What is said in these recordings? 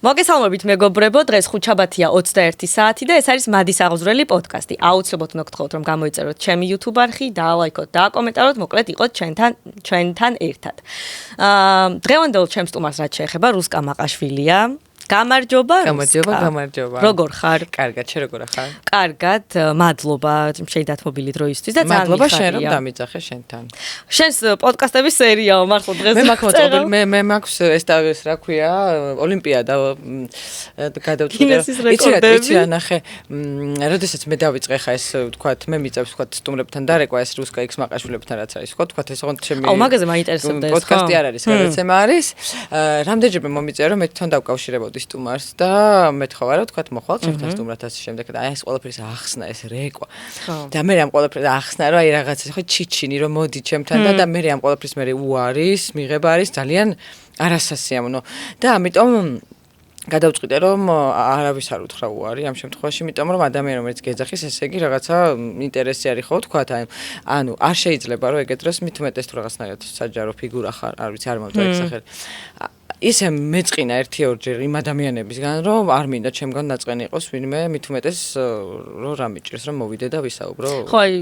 მოგესალმებით მეგობრებო, დღეს ხუთშაბათია 21 საათი და ეს არის მადის აღზრდელი პოდკასტი. აუცილებლად უნდა გთხოვთ, რომ გამოიწეროთ ჩემი YouTube არხი, დაალაიქოთ და აკომენტაროთ, მოკლედ იყოთ ჩვენთან ერთად. დღევანდელ ჩემს სტუმარს რაც შეეხება, რუსკა მაყაშვილია. გამარჯობა. როგორ ხარ? კარგად, შენ როგორ ხარ? კარგად, მადლობა შეიდათმობილი დროისთვის და ძალიან მადლობა შენ რომ დამიძახე შენთან. შენს პოდკასტების სერიაა მართლა დღეს. მე მაქვს ეს რა ქვია, ოლიმპიადა გადავწყვიტე. იცი რა ნახე, როდესაც მე დავიწყე ხა ეს ვთქვათ, მე მიწევს ვთქვათ სტუმრებთან დარეკვა ეს რუსკა X მაყაშვილებთან რაც არის ვთქვათ, ეს ოღონდ ჩემი მაგაზე მაინტერესებდა ეს პოდკასტი არ არის, გადაცემა არის. რამდენჯერმე მომიწერა რომ მე თვითონ დავკავშირებოდი სტუმარს და მეთქვა რა ვთქვათ მოხვალ ჩემთან სტუმრად ასე შემდეგ და აი ეს ყველაფრის ახსნა ეს რეკვა და მე ამ ყველაფრის ახსნა რა აი რაღაცა ხო ჩიჩინი რომ მოდი ჩემთან და მე ამ ყველაფრის მე უარის მიღება არის ძალიან არასასიამოვნო და ამიტომ გადავწყვიტე რომ არავის არ უთხრა უარი ამ შემთხვევაში იმიტომ რომ ადამიანი რომელიც გეძახის ესე იგი რაღაცა ინტერესი არის ხო ვთქვათ ანუ არ შეიძლება რომ ეგეთ დროს მით უმეტეს თუ რაღაცნაირად საჯარო ფიგურა ხარ არ ვიცი არ მომწონს ეს სახელი ისე მეწყინა 1-2 იმ ადამიანებისგან რომ არ მინდა ჩემგან ნაწყენი იყოს ვინმე მით უმეტეს რომ რა მიჭირს რომ მოვიდე და ვისაუბრო ხო აი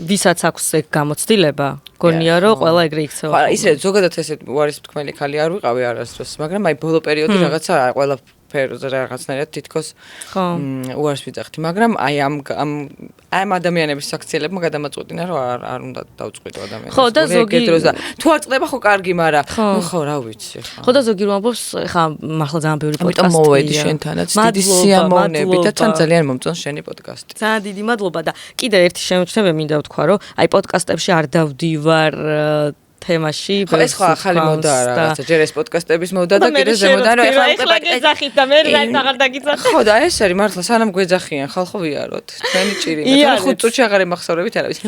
ვისაც აქვს ეგ გამოცდილება გონია რომ ყველა ეგრე იქცევა ხო ისე ზოგადად ესე უარის თქმელი ხალი არ ვიყავი არასდროს მაგრამ აი ბოლო პერიოდი რაღაცა ყველა ფერზე რაღაცნაირად თითქოს უარს ვიძახთი მაგრამ აი ამ ადამიანების საქციელებმა გადამაწყვეტინა რომ არ უნდა დავწყვიტო ადამიანებს ხო და ზოგი თუ არ წდება ხო კარგი მაგრამ ხო რა ვიცი ხო და ზოგი რომ ამბობს ხა მართლა ძალიან ბევრი პოდკასტია ამიტომ მოვედი შენთანაც დიდი სიამოვნები და თან ძალიან მომწონს შენი პოდკასტი ძალიან დიდი მადლობა და კიდე ერთი შემოჩნდება მინდა ვთქვა რომ აი პოდკასტებში არ დავდივარ თემაში ეს ხო ახალი მოდა რაღაცა ჯერ ეს პოდკასტების მოდა და კიდე ზემოდან რომ ეხლა გეძახით და მე რაიც აღარ დაგიძახე ხო და ეს არის მართლა სანამ გვეძახიან ხალხო ვიაროთ თქვენი ჭირი და 5 წუთში აღარ ემახსოვრებით არავის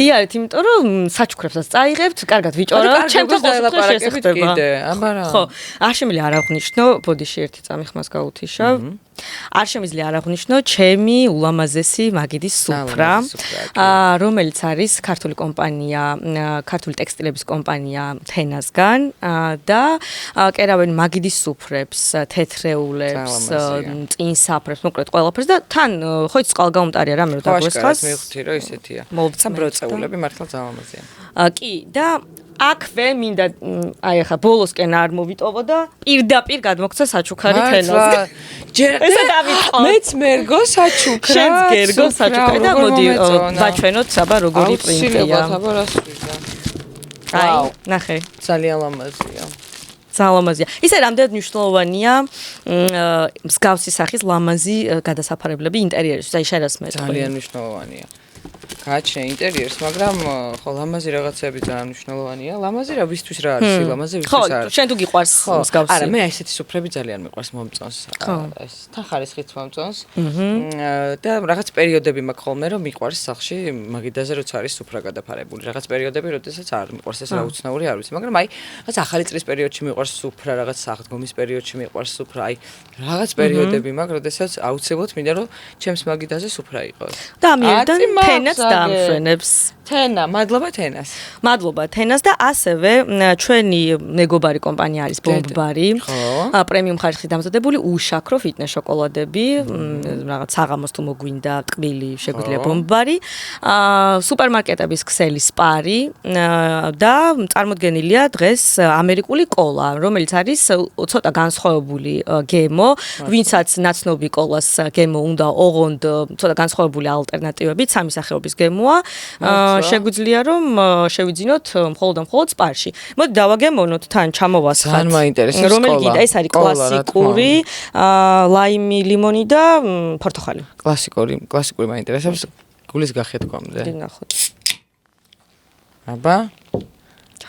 იარეთ იმიტომ რომ საჩუქრებსაც წაიღებთ კარგად ვიჭორავთ ჩემთან խոսքը შესახება ხო არ შემიძლია არ აღვნიშნო ბოდიში ერთი წამი ხმას გაუთიშავ არ შემიძლია არ აღვნიშნო ჩემი ულამაზესი მაგიდის სუფრა რომელიც არის ქართული კომპანია ქართული ტექსტილების კომპანია თენასგან და კერავენ მაგიდის სუფრებს თეთრეულებს წინსაფრებს მოკლედ ყველაფერს და თან ხო იცი წყალგაუმტარია რამე რომ დაგვესხას მივხვდი რომ ისეთია სამბროწეულები მართლა ძალიან კი და აქვე მინდა აი ახლა ბოლოსკენ არ მოვიტოვო და პირდაპირ გადმოგცა საჩუქარი თენასგან ესა დავიწყო მეც მერგო საჩუქრა შენს გერგო საჩუქარი და მოდი ვაჩვენოთ საბა როგორი პრინტია აი ნახე ძალიან ლამაზია ძალიან ლამაზია ისე რამდენად მნიშვნელოვანია მსგავსი სახის ლამაზი გადასაფარებლები ინტერიერისთვის აი შენ რას მეთქვი ძალიან მნიშვნელოვანია გააჩნია ინტერიერს, მაგრამ ხო ლამაზი რაღაცები ძალიან მნიშვნელოვანია. ლამაზი რა ვისთვის რა არის? ლამაზი ვისთვის არის? ხო, შენ თუ გიყვარს მსგავსი. არა, მე ესეთი სუფრები ძალიან მიყვარს, მომწონს. ეს თან ხარისხით მომწონს. და რაღაც პერიოდები მაქვს ხოლმე, რომ მიყვარს სახლში მაგიდაზე როცა არის სუფრა გადაფარებული. რაღაც პერიოდები, როდესაც არ მიყვარს ეს რა უცნაური არ ვიცი, მაგრამ აი რაღაც ახალი წლის პერიოდში მიყვარს სუფრა, რაღაც აღდგომის პერიოდში მიყვარს სუფრა, აი რაღაც პერიოდები მაქვს, როდესაც აუცილებლად მინდა რომ ჩემს მაგიდაზე სუფრა იყოს. და ამიერიდან თენას დაამშვენებს. თენა, მადლობა თენას. მადლობა თენას და ასევე ჩვენი მეგობარი კომპანია არის ბომბარი. პრემიუმ ხარისხით დამზადებული უშაქრო ფიტნეს შოკოლადები, რაღაც საღამოს თუ მოგვინდა ტკბილი შეგვიძლია ბომბარი. სუპერმარკეტების ქსელი სპარი და წარმოდგენილია დღეს ამერიკული კოლა, რომელიც არის ცოტა განსხვავებული გემო, ვინცაც ნაცნობი კოლას გემო უნდა ოღონდ ცოტა განსხვავებული ალტერნატივებით, სამი სახეობის გემოა. შეგვიძლია რომ შევიძინოთ მხოლოდ სპარში. მოდი დავაგემოვნოთ თან ჩამოვასხათ. ძალიან მაინტერესებს კოლა. რომელი კიდე ეს არის კლასიკური ლაიმი, ლიმონი და პორტოხალი. კლასიკური მაინტერესებს გულის გახეთ კომზე. დინახოთ. აბა.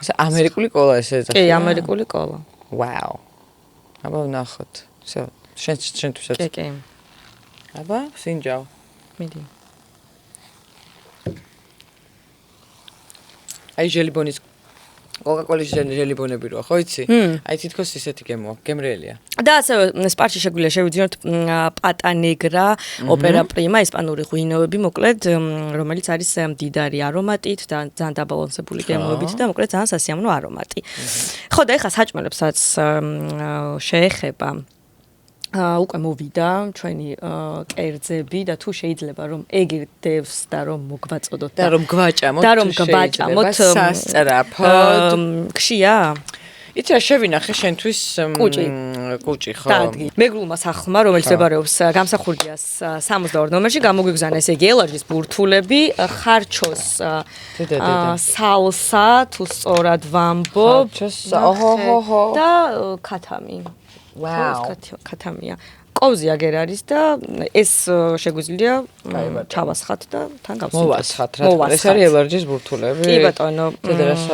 ეს ამერიკული კოლა ესე ეძახი. კი, ამერიკული კოლა. ვაუ. აბა ვნახოთ. შენთვისაც. კი. აბა, სინჯაო. მიდი. აი ჟელიბონის კოკაკოლის ჟელიბონები როა ხო იცი? აი თითქოს ისეთი გემოა, გემრიელია. და ასევე სპარში შეგვიძლია შევიძინოთ პატანეგრა, ოპერა პრიმა, ესპანური ღვინოები, მოკლედ, რომელიც არის მდიდარი არომატით და ძალიან დაბალანსებული გემოებით და მოკლედ ძალიან სასიამოვნო არომატი. ხო და ეხლა საჭმელებსაც შეეხება უკვე მოვიდა ჩვენი კერძები და თუ შეიძლება რომ ეგირდევს და რომ მოგვაწოდოთ და რომ გვაჭამოთ და რომ გვაჭამოთ სასწრაფოდ ქშია იცი რა შევინახე შენთვის კუჭი ხო დადგი მეგრულმა სახლმა რომელიც მდებარეობს გამსახურდიას 62 ნომერში გამოგვიგზავნა ესე იგი ელარჯის ბურთულები ხარჩოს სალსა თუ სწორად ვამბობ და ქათამი ვაუ ქათამია კოვზი აგერ არის და ეს შეგვიძლია ჩავასხათ და თან გავსინჯოთ მოვასხათ რა ეს არის ელარჯის ბურთულები კი ბატონო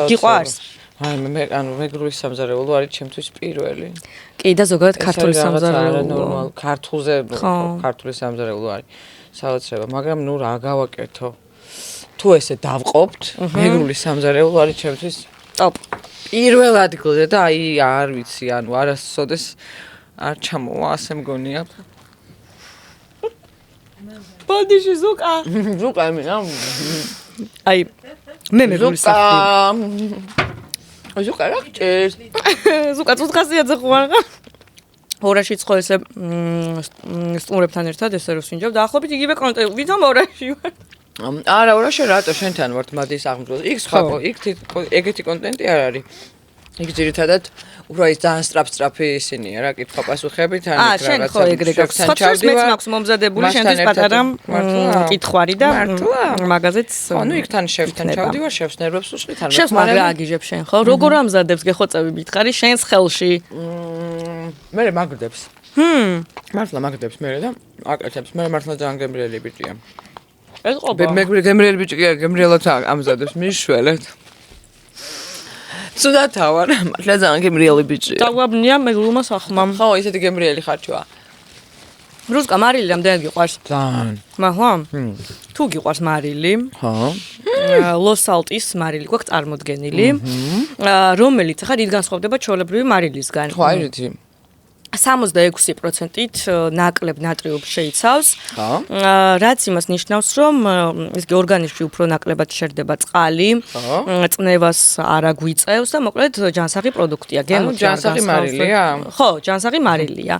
გიყვარს აი მე მეგრული სამზარეულო არის ჩემთვის პირველი. კი და ზოგადად ქართული სამზარეულო. ნორმალ ქართულზე ქართული სამზარეულო არის. საოცრება, მაგრამ ნუ რა გავაკეთო. თუ ესე დავყოფთ, მეგრული სამზარეულო არის ჩემთვის ტოპ. პირველ ადგილზე და აი არ ვიცი, ანუ არასოდეს არ ჩამოვა, ასე მგონია. ბოდიში ზუკა. ზუკა მინა. აი მე მეგრული სახლი. ზუკა რა გჭირს? ზუკა წუთხასიათზე ხო არა? ორაში ცხო ესე სტუმრებთან ერთად ესე რო სინჯავ დაახლოებით იგივე კონტენტი ვიძამ ორაში ვარ. არა, ორაში რატო შენთან ვართ მადის აღმდგომი. იქ სხვა იქ ეგეთი კონტენტი არ არის. იქ ძირითადად უფრო ის ძალიან სწრაფი ისინია რა, კითხვა პასუხები თან იქ რაღაცა. შენ ხო ეგრე გაქვს. სხვათვის მეც მაქვს მომზადებული შენთვის პატარა კითხვარი და მაგაზეც. ხო, ნუ იქ თან შევთან ჩავდივარ, შევს ნერვებს უშლი თან. შევს მაგრა აგიჟებ შენ ხო? როგორ ამზადებს გეხოცები მითხარი შენს ხელში? მე მაგდებს. მართლა მაგდებს მე და აკეთებს. მე მართლა ძალიან გემრიელი ბიჭია. ეს ყოფა. მე გემრიელი ბიჭია, გემრიელად ამზადებს მიშველეთ. სულათა ვარ, მართლა ძალიან გემრიელი ბიჭია. დაგვაბნია მეგრულმა სახლმა. ხო, ისეთი გემრიელი ხარჩოა. რუსკა მარილი რამდენად გიყვარს? ძალიან. მაღლა? თუ გიყვარს მარილი? ხო. ლოს-ალტის მარილი გვაქვს წარმოდგენილი. რომელიც ახლა დიდ განსხვავდება ჩვეულებრივი მარილისგან. ხო, აი რითი. 66%-ით ნაკლებ ნატრიუმს შეიცავს. ხო. რაც იმას ნიშნავს, რომ ისე ორგანიზმში უფრო ნაკლებად შერდება წყალი, წნევას არ აგვიწევს და მოკლედ ჯანსაღი პროდუქტია, გემოთი არ განსხვავდება. ჯანსაღი მარილია? ხო, ჯანსაღი მარილია.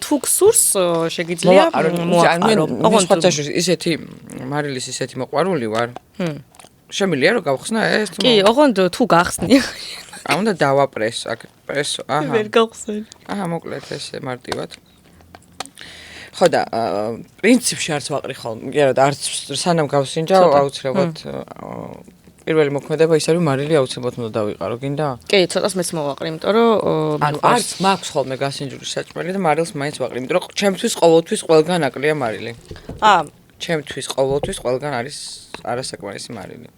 თუ გსურს შეგიძლია მოაყარო. ოღონდ ისეთი მარილის ისეთი მოყვარული ვარ. შემიძლია რომ გავხსნა ეს? კი, ოღონდ თუ გახსნი. უნდა დავაპრესო, აქ პრესო, აჰა. ვერ გავხსენ. აჰა, მოკლედ ესე მარტივად. ხო და პრინციპში არც ვაყრი ხოლმე, კი არა, არც სანამ გავსინჯავ, აუცილებლად პირველი მოქმედება ის არის მარილი აუცილებლად უნდა დავიყარო, გინდა? კი, ცოტას მეც მოვაყრი, იმიტომ რომ ანუ არც მაქვს ხოლმე გასინჯული საჭმელი და მარილს მაინც ვაყრი, იმიტომ რომ ჩემთვის ყოველთვის ყველგან აკლია მარილი. ჩემთვის ყოველთვის ყველგან არის არასაკმარისი მარილი.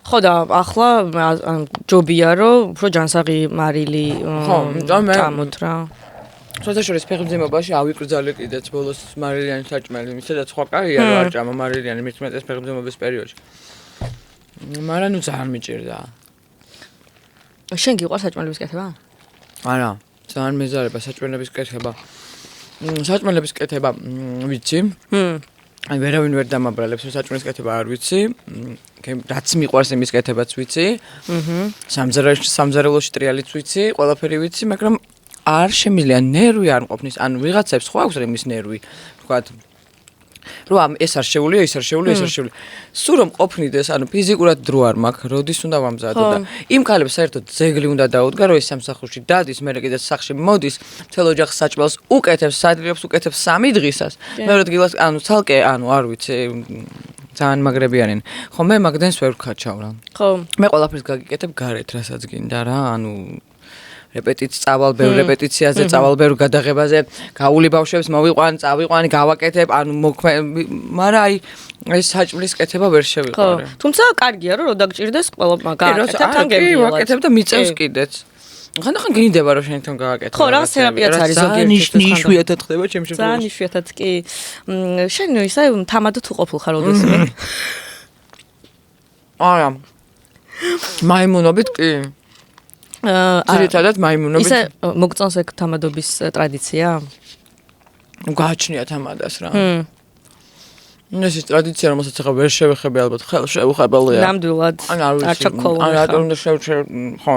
ხო და ახლა ჯობია რომ უფრო ჯანსაღი მარილი წამოთ რა. შესაძლოა ფეხმძიმობაში ავიკრძალე კიდეც ბოლოს მარილიანი საჭმელი, მისედაც სხვა კარია რომ არ ჭამა მარილიანი მithmetes ფეხმძიმობის პერიოდში. მაგრამ ნუ ძალიან მიჭირდა. შენ გიყვარს საჭმელების კეთება? არა, ძალიან მეზარება საჭმელების კეთება. საჭმელების კეთება ვიცი. აი ვერავინ ვერ დამაბრალებს რომ საჭმელის კეთება არ ვიცი. რაც მიყვარს იმის კეთებაც ვიცი. სამზარეულოში ტრიალიც ვიცი, ყველაფერი ვიცი, მაგრამ არ შემიძლია ნერვი არ მყოფნის, ანუ ვიღაცებს ხო აქვს რემის ნერვი, თქვათ რომ ეს არ შეუულია, ის არ შეუულია, ეს არ შეუულია. სულ რომ ყოფნიდეს, ანუ ფიზიკურად დრო არ მაქვს, როდის უნდა ვამზადო და იმ ქალებს საერთოდ ძეგლი უნდა დაუდგა, რომ ეს სამსახურში დადის, მე კიდე სახში მოდის, მთელ ოჯახს საჭმელს უკეთებს, სადილებს უკეთებს 3 დღისას. მეორე დილას, ანუ ცალკე, ანუ არ ვიცი, ძალიან მაგრებიანენ. ხო, მე მაგდენს ვერ ვქაჩავ რა. ხო. მე ყველაფერს გაგიკეთებ გარეთ, რასაც გინდა რა, ანუ რეპეტიციაზე, ბევრ რეპეტიციაზე, წავალ ბევრ გადაღებაზე, გაული ბავშვებს მოვიყვან, წავიყვანი, გავაკეთებ, ანუ მაგრამ აი ეს საჭმლის კეთება ვერ შევიყარე. თუმცა კარგია რომ დაგჭირდეს ყველა გააკეთებ თან გემრიელად. კი, ვაკეთებ და მიწევს კიდეც. ხანდახან გინდება რომ შენთან გააკეთო. ხო, რა თერაპიაც არის ზოგიერთი. იშვიათად ხდება ჩემ შემთხვევაში. ძალიან იშვიათად კი. შენ ისე თამადო თუ ყოფილ ხარ ოდესმე? არა. მაიმუნობით კი. ძირითადად მაიმუნობით. ისე მოგწონს ეგ თამადობის ტრადიცია? გააჩნია თამადას რა. ეს ის ტრადიცია, რომელსაც ახლა ვერ შევეხები ალბათ, ხელშეუხებელია. ნამდვილად. ან რატომ უნდა ხო.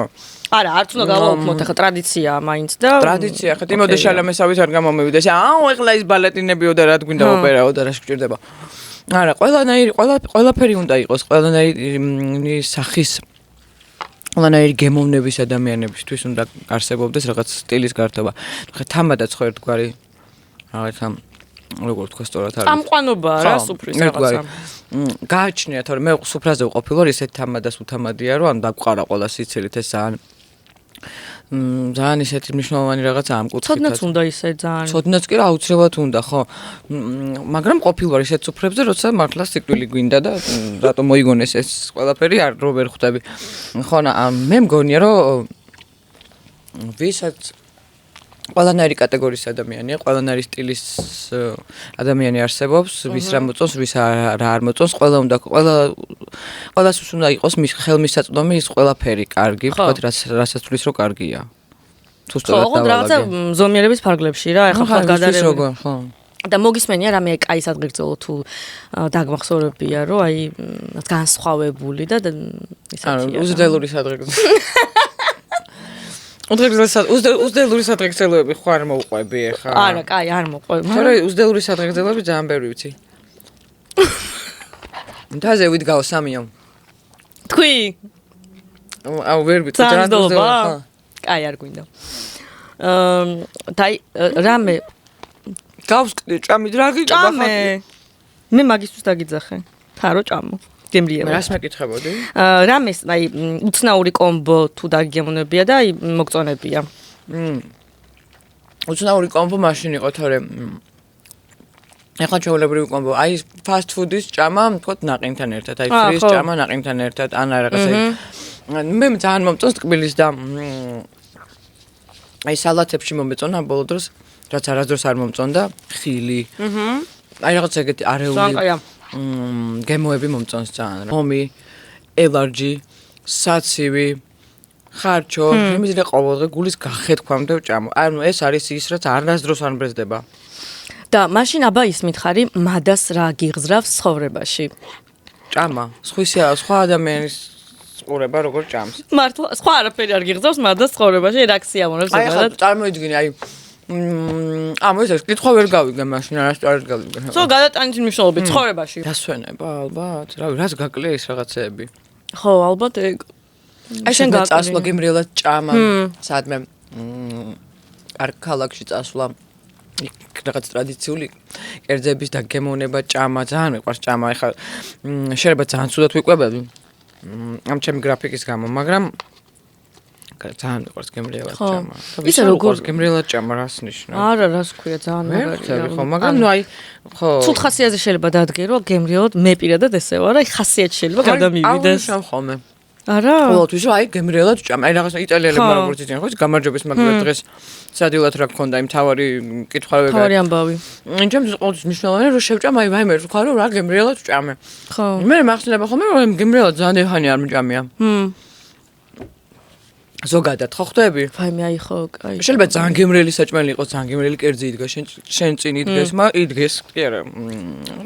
არა, არც უნდა გავაუქმოთ ახლა ტრადიციაა მაინც და ტრადიცია, ხა ტიმოდე შალამესავით არ გამომივიდა. ეხლა ის ბალეტინებიო და რა გვინდა ოპერაო და რა შეგვჭირდება. არა, ყველაფერი უნდა იყოს, ყველანაირი სახის ყველანაირი გემოვნების ადამიანებისთვის უნდა არსებობდეს რაღაც სტილის გართობა. ხა თამადაც ხო ერთგვარი რაღაცა როგორ თქვა სწორად არის. წამყვანობა რა სუფრის რაღაცა. გააჩნია, თორე მე სუფრაზე ვყოფილ ვარ, ისეთ თამადას უთამადია, რომ დაგვყარა ყველა სიცილით ეს ძალიან ისეთი მნიშვნელოვანი რაღაცა ამ კუთხით. ცოდნაც უნდა ისე ძალიან. ცოდნაც კი რა აუცილებლად უნდა, ხო. მაგრამ ყოფილ ვარ ისეთ სუფრებზე, როცა მართლა სიკვდილი გვინდა და რატომ მოიგონეს ეს ყველაფერი არ რო ვერ ხვდები. ხო, მე მგონია, რომ ვისაც ყველანაირი კატეგორიის ადამიანია, ყველანაირი სტილის ადამიანი არსებობს, ვის რა მოწონს, ვის რა არ მოწონს, ყველას უნდა იყოს ხელმისაწვდომი ის ყველაფერი კარგი, ვთქვათ, რასაც თulis რო კარგია. თუ სწორად დავალაგე. ხო, რაღაცა ზომიერების ფარგლებში რა, ეხლა ხარ გადარებული. ხო. და მოგისმენია რამე კაი სადგრძელო თუ დაგმახსოვრებია, რომ აი განსხვავებული და ისეთია. უზრდელური სადგრძელო. უზრდელური სადღეგრძელოები ხო არ მოუყვები ეხა? არა, კაი, არ მოყვები. თორე უზრდელური სადღეგრძელოები ძალიან ბევრი ვიცი. მთაზე ვიდგაო სამიო. თქვი? აუ ვერ ვიცი, ძალიან უზრდელო ხო? კაი, არ გვინდა. და რამე გავსკდი ჭამი რა გიჭდა ხა? ჭამე. მე მაგისთვის დაგიძახე. თარო ჭამო. გემრიელა. რას მეკითხებოდი? რამეს, აი, უცნაური კომბო თუ დაგემონებია და აი, მოგწონებია. უცნაური კომბო მაშინ იყო, თორე ეხლა ჩვეულებრივი კომბო, აი, ფასტ ფუდის ჭამა, თქო, ნაყინთან ერთად, აი, ფრის ჭამა ნაყინთან ერთად, ან რაღაცა. მე ძალიან მომწონს ტკბილის და აი, სალათებში მომეწონა ბოლო დროს, რაც არასდროს არ მომწონდა, ხილი. აი, რაღაცა ეგეთი არეული. გემოები მომწონს ძალიან. მომი, ელარჯი, საცივი, ხარჩო, იმის და ყოველდღე გულის გახეთქვამდე ვჭამო. ანუ ეს არის ის, რაც არასდროს არ მბრეზდება. და მაშინ აბა ისმით ხარი, მადას რა გიღზრავს ცხოვრებაში? ჭამა, სხვა ადამიანის ყურება როგორ ჭამს. მართლა, სხვა არაფერი არ გიღზრავს მადას ცხოვრებაში, რეაქცია მონებს ზოგადად. აი, ხა წარმოიდგინე, აი ეს კითხვა ვერ გავიგე მაშინ არასწორად გავიგე. ხო, გადატანითი მნიშვნელობით ცხოვრებაში. დასვენება ალბათ, რავი, რას გაკლია ის რაღაცეები. ხო, ალბათ ეგ. აი შენ გაწასვლა გემრიელად ჭამა, სადმე ქალაქში წასვლა რაღაც ტრადიციული კერძების დაგემოვნება ჭამა, ძალიან მიყვარს ჭამა. ეხლა შეიძლება ძალიან ცუდად ვიკვებები ამ ჩემი გრაფიკის გამო, მაგრამ ძალიან მიყვარს გემრიელად ჭამა. ისე როგორ გემრიელად ჭამა რას ნიშნავს? არა, რას ქვია, ძალიან მაგარია. ხო, მაგრამ ნუ აი, ხო. ცუდ ხასიათზე შეიძლება დადგერო, გემრიელად მე პირადად ესე ვარ, აი ხასიათი შეიძლება გადამივიდეს. აუ, ხოლმე. არა? ყოველთვის აი გემრიელად ჭამა. აი რაღაც იტალიელებმა როგორც იციან, ხო, გამარჯვების მაგალითად დღეს სადილად რა გქონდა იმ თავარი კითხვა ვეგა. თავარი ამბავი. ჩემთვის ყოველთვის მნიშვნელოვანია რომ შევჭამ აი მე ვთქვა რომ რა გემრიელად ჭამე. ხო. მე მახსენდება ხოლმე რომ გემრიელად ძალიან ეხანი არ მჭამია. ზოგადად ხო ხვდები? ვაიმე აი ხო, კაი. შეიძლება ძალიან გემრიელი საჭმელი იყოს, ძალიან გემრიელი კერძი იდგა შენ წინ იდგეს, იდგეს, კი არა.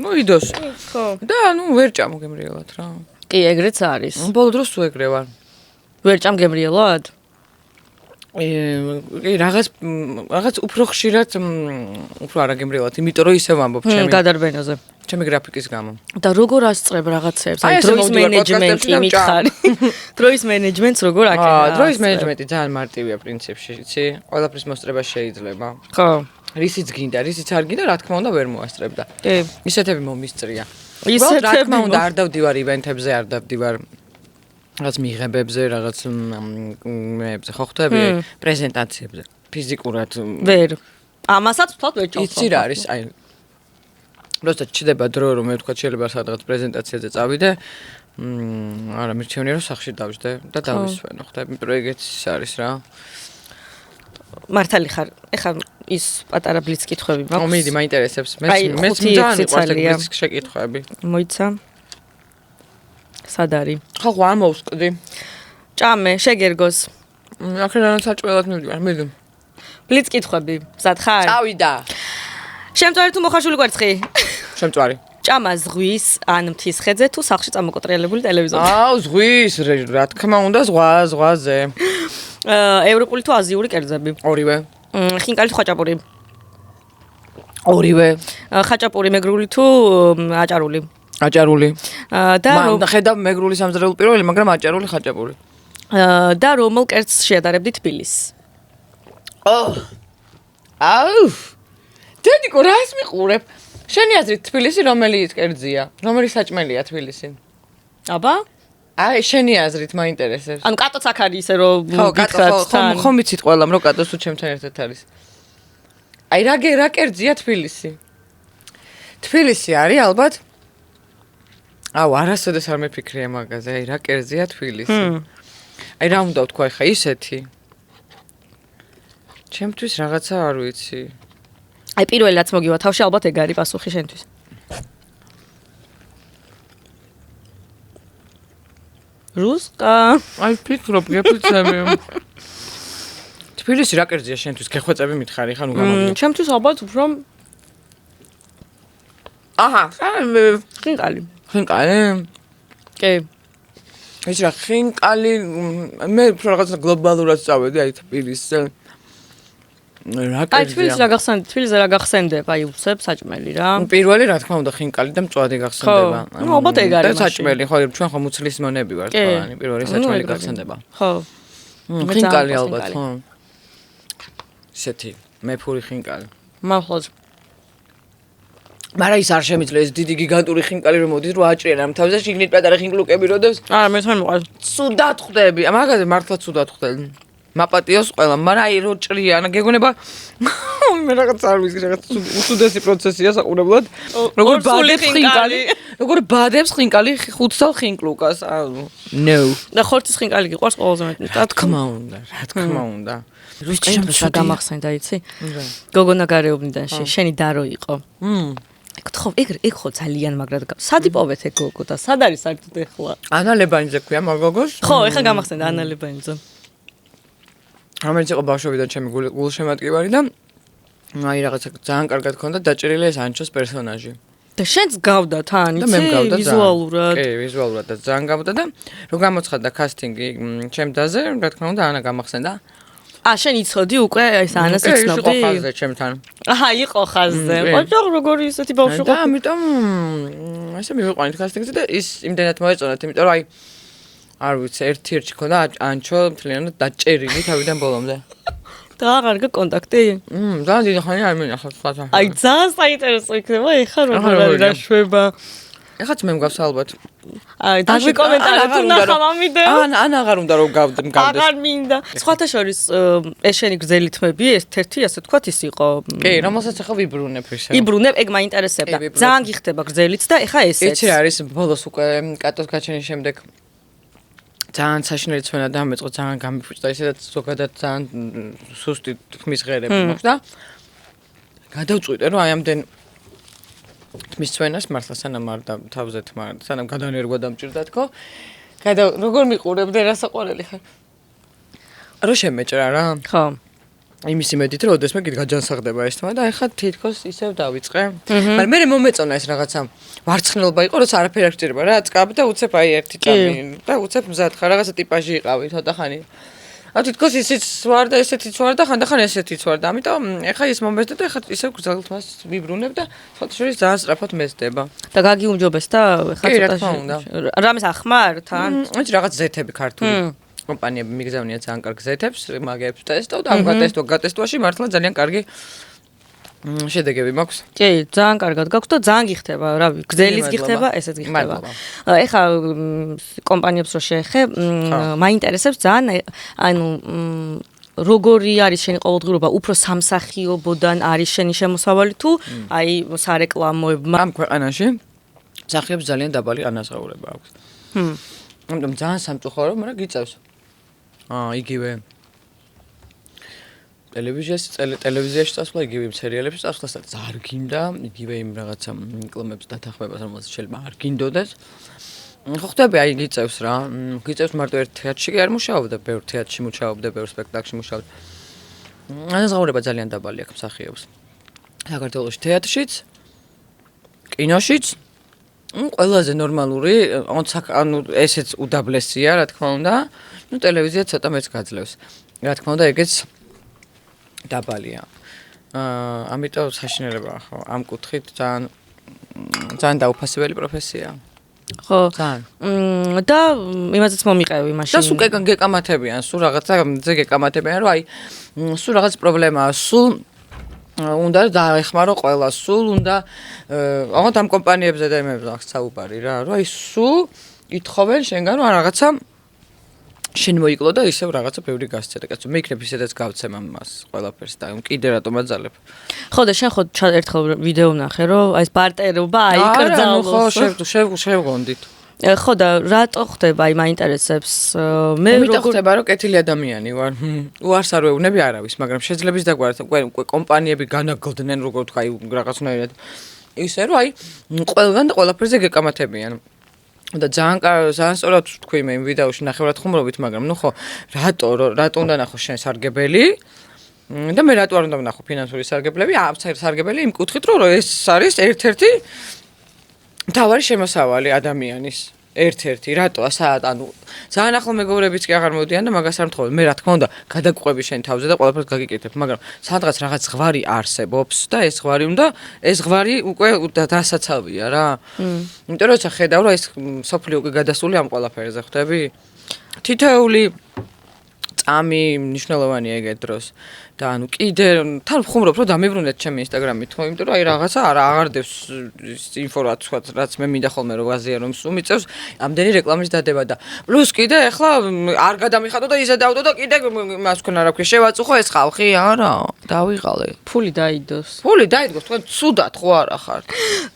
ნუ იდოს. ხო. და ნუ ვერ ჭამო გემრიელად რა. კი, ეგრეც არის. ბოლო დროს თუ ეგრე ვარ. ვერ ჭამ გემრიელად? რაღაც უფრო ხშირად უფრო არა გემრიელად, იმიტომ რომ ისე ვამბობ გადარბენაზე. ჩემი გრაფიკის გამო. და როგორ ასწრებ რაღაცებს? აი დროის მენეჯმენტი მითხარი. დროის მენეჯმენტს როგორ აკეთებ? დროის მენეჯმენტი ძალიან მარტივია პრინციპში, იცი? ყველაფრის მოსწრება შეიძლება. ხო. რისიც გინდა, რისიც არ გინდა, რა თქმა უნდა ვერ მოასწრებდა. კი. ისეთები მომისწრია. ისეთები რა თქმა უნდა არ დავდივარ ივენთებზე, არ დავდივარ რაღაც მიღებებზე, რაღაც მეებზე, ხო ხვდები? პრეზენტაციებზე, ფიზიკურად. ვერ. ამასაც ვთქვათ ვერ ჭამს. იცი რა არის, აი როცა ჩდება დრო რომ მე ვთქვა შეიძლება სადღაც პრეზენტაციაზე წავიდე, არა მირჩევნია რომ სახში დავждე და დავისვენო, ხვდები? პროექტი არის რა. მართალი ხარ. ეხლა ის პატარა ბლიც კითხვები მაქვს. მიდი, მაინტერესებს. მე ძალიან მიყვარს ბლიც შეკითხვები. მოიცა. სად არის? ხო, არ მოვსკდი. ჭამე, შეგერგოს. აქედან საჭმელად მივდივარ, მიდი. ბლიც კითხვები. მზად ხარ? წავიდა. შემწვარი თუ მოხარშული კვერცხი? შემწვარი. ჭამა ზღვის ან მთის ხეზე თუ სახლში წამოკოტრიალებული ტელევიზორი? ზღვის, რა თქმა უნდა, ზღვაზე. ევროპული თუ აზიური კერძები? ორივე. ხინკალი თუ ხაჭაპური? ორივე. ხაჭაპური მეგრული თუ აჭარული? აჭარული. და ხედავ მეგრული სამზარეულო პირველი, მაგრამ აჭარული ხაჭაპური. და რომელ კერძს შეადარებდი თბილისს? დედიკო, რა ის მიყურებ? შენი აზრით თბილისი რომელი კერძია? რომელი საჭმელია თბილისი? აბა? აი, შენი აზრით მაინტერესებს. ანუ კატოც აქ არის ისე რომ ხო მიცით ყველამ რომ კატოს თუ ჩემთან ერთად არის. აი, რა კერძია თბილისი? თბილისი არის ალბათ. არასოდეს არ მეფიქრია მაგაზე. აი, რა კერძია თბილისი? აი, რა უნდა ვთქვა ხა ისეთი? ჩემთვის რაღაცა არ ვიცი. აი, პირველი რაც მოგივა თავში ალბათ ეგ არის პასუხი შენთვის. რუსკა. აი, ფიქრობ, გეფიცები. თბილისი რა კერძია შენთვის? გეხვეწები მითხარი ხა ნუ გამაგია. ჩემთვის ალბათ უფრო ხინკალი. ხინკალი? კი. ის რა ხინკალი მე უფრო რაღაცა გლობალურად წავედი აი თბილისზე. რა კერძია? აი, თბილისზე რა გახსენდება? აი, უცებ საჭმელი რა. პირველი რა თქმა უნდა ხინკალი და მწვადი გახსენდება. ნუ ალბათ ეგ არის. და საჭმელი, ხო, ჩვენ ხო მუცლის მონები ვართ ყველანი. პირველი საჭმელი გახსენდება. ხო. ხინკალი ალბათ, ხო. ისეთი მეფური ხინკალი. მართლაც. მაგრამ ის არ შემიძლია ეს დიდი გიგანტური ხინკალი რომ მოდის რომ აჭრიან ამ თავზე შიგნით პატარა ხინკლუკები როდებს. არა, მე თან მოყავს. ცუდად ხვდები. მაგაზე მართლა ცუდად ხვდები. მაპატიოს ყველა, მაგრამ აი რო ჭრიან, გეგონება მე რაღაც არ ვიცი, რაღაც უსუდესი პროცესია საყურებლად. როგორ ბადებს ხინკალი? როგორ ბადებს ხინკალი ხუთსალ ხინკლუკას? No. და ხორცის ხინკალი გიყვარს ყველაზე მეტად. რა თქმა უნდა, რა თქმა უნდა. რუსჭა გამახსენდა, იცი? გოგონა გარეუბნიდან შენი დარო იყო. ხო, ეგ ხო ძალიან მაგრად სად იპოვეთ ეგ გოგო და სად არის საერთოდ ეხლა? ანა ლებანიძე ქვია მაგ გოგოს? ხო, ეხლა გამახსენდა ანა ლებანიძე. რომელიც იყო ბავშვობიდან ჩემი გულშემატკივარი და აი რაღაცა ძალიან კარგად ქონდა დაჭერილი ეს ანჩოს პერსონაჟი. და შენც გავდა თან, იცი? და მე გავდა ვიზუალურად. კი, ვიზუალურად და ძალიან გავდა და რო გამოცხადდა კასტინგი ჩემ დაზე, რა თქმა უნდა ანა გამახსენდა. შენ იცოდი უკვე ეს ანას იცნობდი? იყო ხაზზე ჩემთან. იყო ხაზზე. ოჯახ როგორი ისეთი ბავშვი და ამიტომ ესე მივიყვანით კასტინგზე და ის იმდენად მოეწონათ, იმიტომ რომ აი არ ვიცი, ერთ-ერთი ქონდა ანჩო მთლიანად დაჭერილი თავიდან ბოლომდე. და აღარ გაკონტაქტი? ძალიან დიდი ხანი არ მინახავს სხვათა. აი, ძალიან საინტერესო იქნება ეხლა როგორ არის რა შვება. ეხაც მე მგავს ალბათ. აი, დაგვი კომენტარი თუ ნახავ ამ ვიდეოს. ან აღარ უნდა რომ გავდეს. აღარ მინდა. სხვათა შორის ეს შენი გრძელი თმები, ერთ-ერთი ასე თქვათ ის იყო. კი, რომელსაც ახლა ვიბრუნებ ისე. ვიბრუნებ, ეგ მაინტერესებდა. ძალიან გიხდება გრძელიც და ეხა ესეც. ეცი არის ბოლოს უკვე კატოს გაჩენის შემდეგ. ძალიან საშინელი ცვენა დამეწყო, ძალიან გამიფუჭდა ისედაც ზოგადად ძალიან სუსტი თმის ღერები მაქვს და გადავწყვიტე რომ აი ამდენ თმის ცვენას მართლა სანამ არ თავზე თმა, სანამ გადანერგვა დამჭირდა თქო. როგორ მიყურებდე რა საყვარელი ხარ? რო შემეჭრა რა? ხო. იმის იმედით რომ ოდესმე გაჯანსაღდება ეს თმა და ეხლა თითქოს ისევ დავიწყე. მაგრამ მე მომეწონა ეს რაღაცა ვარცხნილობა იყო, როცა არაფერი არ გჭირდება რა, წკაბ და უცებ აი ერთი ჭამი და უცებ მზად ხარ, რაღაცა ტიპაჟი იყავი ცოტა ხანი. თითქოს ისიც ვარ და ესეთიც ვარ და ხანდახან ესეთიც ვარ და ამიტომ ეხლა ის მომეწდა და ეხლა ისევ გრძელ თმას ვიბრუნებ და ცოტა შორის ძალიან სწრაფად მეზდება. და გაგიუმჯობეს და ეხლა ცოტა რამეს ახმარ თან? ეს რაღაც ზეთები ქართული. კომპანიები მიგზავნია ძალიან კარგ ზეთებს, მაგებს ტესტავ და ამ გატესტვაში მართლა ძალიან კარგი შედეგები მაქვს. კი, ძალიან კარგად გაქვს და ძალიან გიხდება, რავი, გრძელიც გიხდება, ესეც გიხდება. ეხლა კომპანიებს რო შეეხე, მაინტერესებს ძალიან, ანუ როგორი არის შენი ყოველდღიურობა, უფრო სამსახიობოდან არის შენი შემოსავალი თუ აი სარეკლამოებმა? ამ ქვეყანაში მსახიობს ძალიან დაბალი ანაზღაურება აქვს. ამიტომ ძალიან სამწუხარო, მაგრამ გიწევს. იგივე ტელევიზიაში წასვლა, იგივე სერიალებში წასვლა, სადაც არ გინდა, იგივე იმ რაღაცა კლუბებს დათანხმებას, რომელსაც შეიძლება არ გინდოდეს. ხო ხტები, აი გიწევს რა. გიწევს მარტო ერთ თეატრში კი არ მუშაობდა, ბევრ თეატრში მუშაობდა, ბევრ სპექტაკლში მუშაობდა. ანაზღაურება ძალიან დაბალი აქვს მსახიობს. საქართველოში თეატრშიც, კინოშიც ყველაზე ნორმალური, ანუ ესეც უდაბლესია, რა თქმა უნდა. ტელევიზია ცოტა მეც გაძლევს. რა თქმა უნდა, ეგეც დაბალია. ამიტომ საშინელებაა ხო, ამ კუთხით ძალიან დაუფასებელი პროფესია. ხო. ძალიან. და იმაზეც მომიყევი მაშინ. და სულ გეკამათებიან, სულ რაღაცა გეკამათებიან, რომ აი სულ რაღაც პრობლემაა, სულ უნდა დაეხმარო ყველა, სულ უნდა აღარ ამ კომპანიებზე და იმებზე აქვს საუბარი რა, რომ აი სულ ითხოვენ შენგან რომ რაღაცა შენ მოიკლო და ისევ რაღაცა ბევრი გასცე და კაცო მე იქნებ ისედაც გავცემ ამას ყველაფერს და კიდე რატომ აძალებ. ხო და შენ ხო ერთხელ ვიდეო ვნახე რომ აი ეს ბარტერობა აიკრძალოს. ხო შევგონდით. ხო და რატო ხდება აი მაინტერესებს მე როგორ ხდება რომ კეთილი ადამიანი ვარ. უარს არ ვეუბნები არავის, მაგრამ შეძლებს დაგვართ უკვე კომპანიები განაგლდნენ როგორ თქვა აი რაღაცნაირად. ისე რომ აი ყველგან და ყველაფერზე გეკამათებიან. და ძალიან სწორად თქვი მე იმ ვიდეოში ნახევრად ხუმრობით, მაგრამ ნუ ხო რატო უნდა ნახო შენ სარგებელი? და მე რატო არ უნდა ვნახო ფინანსური სარგებლები? სარგებელი იმ კუთხით რომ ეს არის ერთ-ერთი მთავარი შემოსავალი ადამიანის. ერთ-ერთი რატო ანუ ძალიან ახლო მეგობრებიც კი აღარ მოდიან და მაგას არ მთხოვენ. მე რა თქმა უნდა გადაგყვები შენ თავზე და ყველაფერს გაგიკეთებ, მაგრამ სადღაც რაღაც ზღვარი არსებობს და ეს ზღვარი უკვე დასაცავია რა. იმიტომ რომ როცა ხედავ რა ეს სოფლიო უკვე გადასული ამ ყველაფერზე ხვდები? თითოეული წამი მნიშვნელოვანია ეგეთ დროს. და ანუ კიდე თან ვხუმრობ რომ დამიბრუნეთ ჩემი ინსტაგრამით, ხო, იმიტომ რომ აი რაღაცა აღარ დევს ინფო რაც მე მინდა ხოლმე რომ ვაზიარო, სულ მიწევს ამდენი რეკლამის დადება და პლუს კიდე ეხლა არ გადამიხადო და ისე დავდო და კიდე მას თქვენ არა ვქი შევაწუხო ეს ხალხი, არა, დავიღალე. ფული დაიდოს. ფული დაიდგოს, თქვენ ცუდად ხო არა ხართ.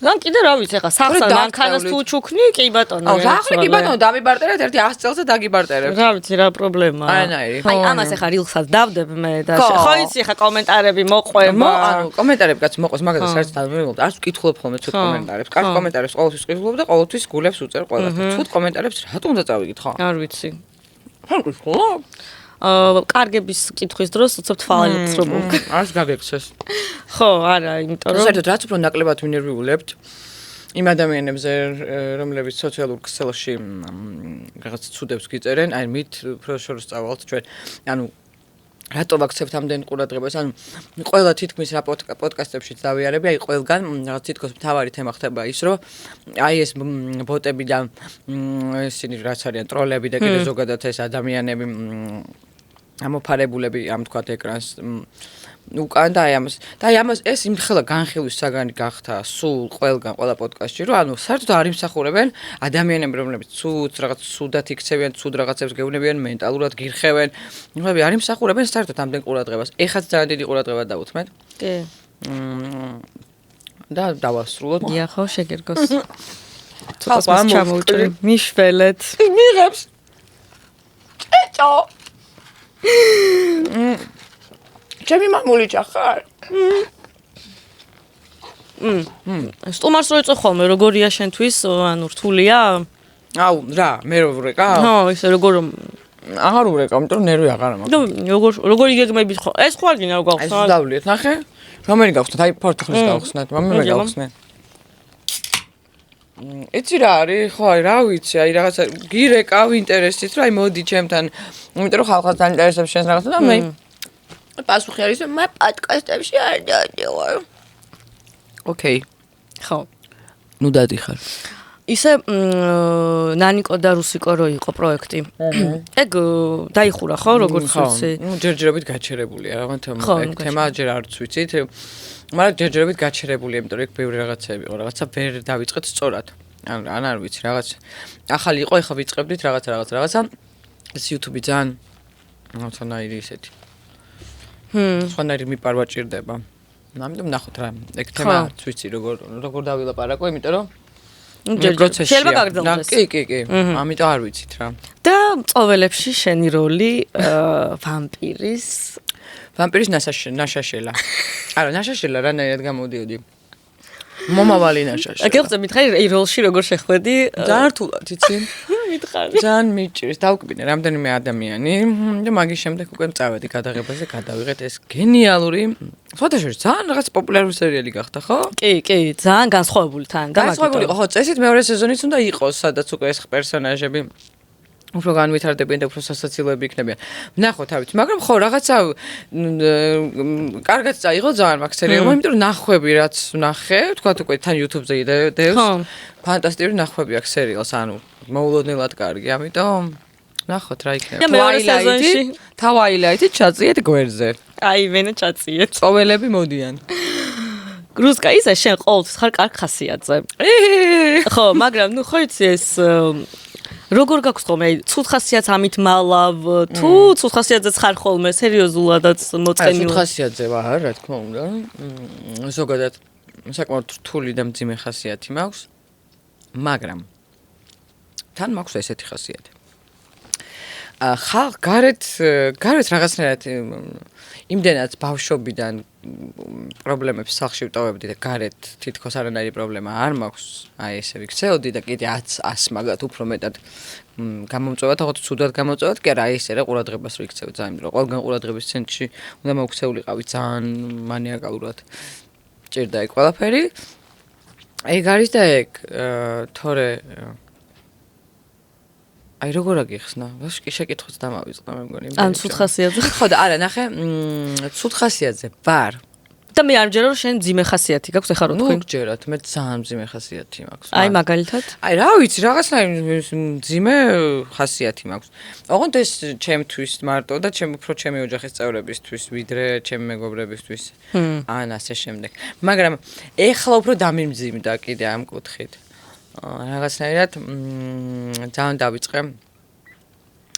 ან კიდე რა ვიცი ეხლა სახსა მანქანას თუ ჩუქნი, კი ბატონო. აუ, სახლი კი ბატონო, დამიბარტერეთ ერთი 100 წელზე დაგიბარტერებ. რა ვიცი რა პრობლემაა. აი ამას ეხლა rilsად დავდებ მე და ხო იცი ხა კომენტარები მოყვება. ანუ კომენტარები კაც მოყვეს, მაგაზე საერთოდ არ მივიღებ. არც ვკითხულობ ხოლმე ცუდ კომენტარებს. კარგ კომენტარებს ყოველთვის ვკითხულობ და ყოველთვის გულებს უწერ ყველასთან. ცუდ კომენტარებს რატომ უნდა წავიკითხო? არ ვიცი. არ ვკითხულობ. კარგების კითხვის დროს უცებ თვალებს რომ მოვკ. არც გაგექცეს. ხო, არა, იმიტომ რომ საერთოდ რაც უფრო ნაკლებად ვინერვიულებთ იმ ადამიანებზე, რომლებიც სოციალურ ქსელში რაღაც ცუდებს გიწერენ, აი მით უფრო შორს წავალთ ჩვენ. ანუ რატო ვაქცევთ ამდენ ყურადღებას? ანუ ყველა თითქმის რა პოდკასტებშიც დავიარები, აი ყველგან რაღაც თითქოს მთავარი თემა ხდება ის, რომ აი ეს ბოტები და ისინი რაც არიან ტროლები და კიდე ზოგადად ეს ადამიანები ამოფარებულები ამ თქვათ ეკრანს უკან და აი ამას ეს იმხელა განხილვის საგანი გახდა სულ ყველგან ყველა პოდკასტში, რომ ანუ საერთოდ არ იმსახურებენ ადამიანები, რომლებიც რაღაც ცუდად იქცევიან, ცუდ რაღაცებს გეუბნებიან, მენტალურად გირხევენ. ნუ არ იმსახურებენ საერთოდ ამდენ ყურადღებას. ეხაც ძალიან დიდი ყურადღება დავუთმეთ. კი. და დავასრულოთ. ხო, შეგერგოს. ცოტა ჩამოვჭრი. მიშველეთ. მიღებს. ეჭო. ჩემი მამულიჩა ხარ? სტუმარს რო იწო ხოლმე, როგორია შენთვის, ანუ რთულია? აუ, რა, მე რო ვრეკა? ხო, ისე როგორ აღარ ვრეკა, იმიტომ რომ ნერვი აღარ მაქვს. ნუ როგორ იგეგმებით ხო? ეს ხო არ გინდა რო გავხსნა? ეს დავლიეთ, ნახე. რომელი გავხსნათ? აი ფორტეხნის გავხსნათ, მე გავხსნე. იცი რა არის? ხო, აი რა ვიცი, აი რაღაცა გირეკავ ინტერესით, რა აი მოდი ჩემთან. იმიტომ რომ ხალხს დაინტერესებს შენს რაღაცა და მე პასუხი არის რომ მე პოდკასტებში არ დავდივარ. ოკეი. ხო. ნუ დადიხარ. ისე ნანიკო და რუსიკო რო იყო პროექტი. ეგ დაიხურა ხო, როგორც ვიცი? ნუ ჯერჯერობით გაჩერებულია, რაღაც თემა ჯერ არც ვიცით. მაგრამ ჯერჯერობით გაჩერებულია, იმიტომ რომ ეგ ბევრი რაღაცები იყო, რაღაცა ვერ დავიწყეთ სწორად. ან არ ვიცი, რაღაც ახალი იყო, ეხა ვიწყებდით რაღაცა. ეს YouTube-ი ძალიან რაღაცნაირი ისეთი. სხვანაირი მიპარვა ჭირდება. ამიტომ ნახოთ რა, ეგ თემა არც ვიცი როგორ დავილაპარაკო, იმიტომ რომ შეიძლება გაგრძელდეს. კი. ამიტომ არ ვიცით რა. და წოველებში შენი როლი ვამპირის ნაშაშელა. არა, ნაშაშელა რანაირად გამოდიოდი. მომავალი ნაშაში. გეღწევ მითხარი როლში როგორ შეხვედი? ძალიან რთულად იცი. მითხარი. ძალიან მიჭირს, დავკბინე რამდენიმე ადამიანი და მაგის შემდეგ უკვე წავედი გადაღებაზე, გადავიღეთ ეს გენიალური. ფოტოშოპში ძალიან რაღაც პოპულარული სერიალი გახდა, ხო? კი, ძალიან განსხვავებული თან და განსხვავებული, ხო, წესით მეორე სეზონიც უნდა იყოს, სადაც უკვე ეს პერსონაჟები უფრო განვითარდებიან და უფრო სასაცილოები იქნებიან. ვნახოთ თავით, მაგრამ ხო, რაღაცა კარგად წაიღო ძალიან მაგ სერიალმა, იმიტომ რომ ნახვები რაც ვნახე, თქვა უკვე თან YouTube-ზე დევს. ფანტასტიკური ნახვები აქვს სერიალს, ანუ მოულოდნელად კარგი, ამიტომ ნახოთ რა იქნება. Twilight-ი ჩაწიეთ გვერდზე. აი, ვენა ჩაწიეთ. წოველები მოდიან. გრუსკა ისა შენ ყოველთვის ხარ კარგ ხასიათზე. ხო, მაგრამ ნუ ხო იცი ეს როგორ გაქვს ხოლმე ცუდ ხასიათს ამით მალავ თუ ცუდ ხასიათზეც ხარ ხოლმე სერიოზულადაც მოწყენილ. ცუდ ხასიათზე ვარ, რა თქმა უნდა. ზოგადად საკმაოდ რთული და მძიმე ხასიათი მაქვს. მაგრამ თან მაქვს ესეთი ხასიათი. გარეთ რაღაცნაირად იმდენად ბავშვობიდან პრობლემებს სახში ვტოვებდი და გარეთ თითქოს არანაირი პრობლემა არ მაქვს. აი ესე ვიქცეოდი და კიდე 100 მაგათ უფრო მეტად გამომწვევად, ახლა ცუდად გამომწვევად, კი არა, აი ესე რა ყურადღებას ვიქცევ ძალიან, რომ ყველგან ყურადღების ცენტრში უნდა მოქცეულიყავი ძალიან მანიაკალურად. ჭირდა ეგ ყველაფერი. ეგ არის და ეგ თორე აი როგორ აგიხსნა? ვაშკი შეკითხვაც დამავიწყდა მე მგონი. ან ცუდ ხასიათზე. ხო და არა, ნახე, ცუდ ხასიათზე ვარ. და მე არ მჯერა რომ შენ მძიმე ხასიათი გაქვს ეხლა რო თქვი. ნუ გჯერათ, მე ძალიან მძიმე ხასიათი მაქვს. აი მაგალითად? აი რა ვიცი, რაღაცნაირი მძიმე ხასიათი მაქვს. ოღონდ ეს ჩემთვის მარტო და უფრო ჩემი ოჯახის წევრებისთვის, ვიდრე ჩემი მეგობრებისთვის. ან ასე შემდეგ. მაგრამ ეხლა უფრო დამიმძიმდა კიდე ამ კუთხით. რაღაცნაირად ძალიან დავიწყე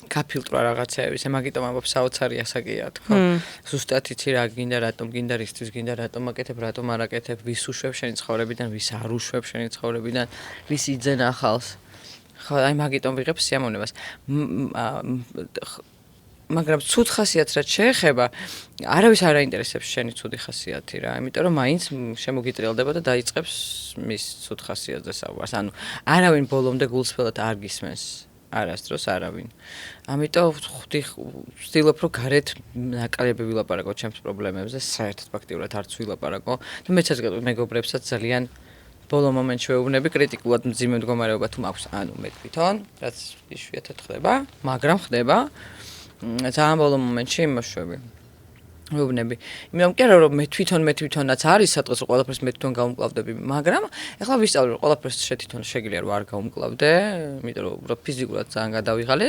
გაფილტრა რაღაცეების, მაგიტომ ამბობ საოცარი ასაკია, თქო. ზუსტად იცი რა გინდა, რატომ გინდა, რისთვის გინდა, რატომ აკეთებ, რატომ არ აკეთებ, ვის უშვებ შენი ცხოვრებიდან, ვის არ უშვებ შენი ცხოვრებიდან, ვის იძენ ახალს. ხო, აი მაგიტომ ვიღებ სიამოვნებას. მაგრამ ცუდ ხასიათს რაც შეეხება, არავის არ აინტერესებს შენი ცუდი ხასიათი რა, იმიტომ რომ მაინც შემოგიტრიალდება და დაიწყებს მის ცუდ ხასიათზე საუბარს. ანუ არავინ ბოლომდე გულსფელად არ გისმენს. არასდროს არავინ. ამიტომ ვცდილობ რომ გარეთ ნაკლები ვილაპარაკო ჩემს პრობლემებზე, საერთოდ ფაქტიურად არც ვილაპარაკო და მეც ასგეთ მეგობრებსაც ძალიან ბოლო მომენტში ვეუბნები კრიტიკულად მძიმე მდგომარეობა თუ მაქვს, ანუ მე თვითონ, რაც იშვიათად ხდება, მაგრამ ხდება. ძალიან ბოლო მომენტში იმაშვები. ვეუბნები. იმიტომ კი არა რომ მე თვითონაც არის სადღაც ყველაფერს მე თვითონ გავუმკლავდები, მაგრამ ეხლა ვისწავლე რომ ყველაფერს თვითონ შეგიძლია რომ არ გავუმკლავდე, იმიტომ რომ ფიზიკურად ძალიან გადავიღალე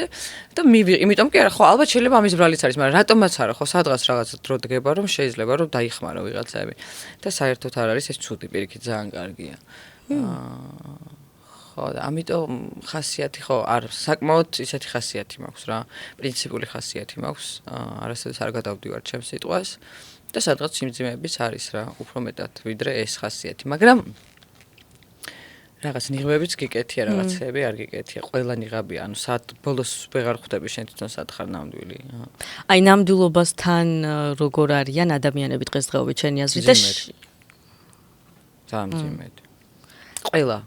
და იმიტომ კი არა ხო ალბათ შეიძლება ამის ბრალიც არის, მაგრამ რატომაც არა ხო სადღაც რაღაც დრო დგება რომ შეიძლება რომ დაიხმარო ვიღაცები და საერთოდ არ არის ეს ცუდი პირიქით ძალიან კარგია. ხო, ამიტომ ხასიათი ხო, არ საკმაოდ ისეთი ხასიათი მაქვს რა, პრინციპული ხასიათი მაქვს, არასოდეს არ გადავდივარ ჩემს სიტყვას და სადღაც სიმძიმეებიც არის რა, უფრო მეტად ვიდრე ეს ხასიათი, მაგრამ რაღაც ნიღბებიც გიკეთია, რაღაცები არ გიკეთია, ყველა ნიღაბია, ანუ სად ბოლოს ვეღარ ხვდები შენ თვითონ სად ხარ ნამდვილი. აი ნამდვილობასთან როგორ არიან ადამიანები დღესდღეობით შენი აზრით და ძალიან მძიმედ. ყველა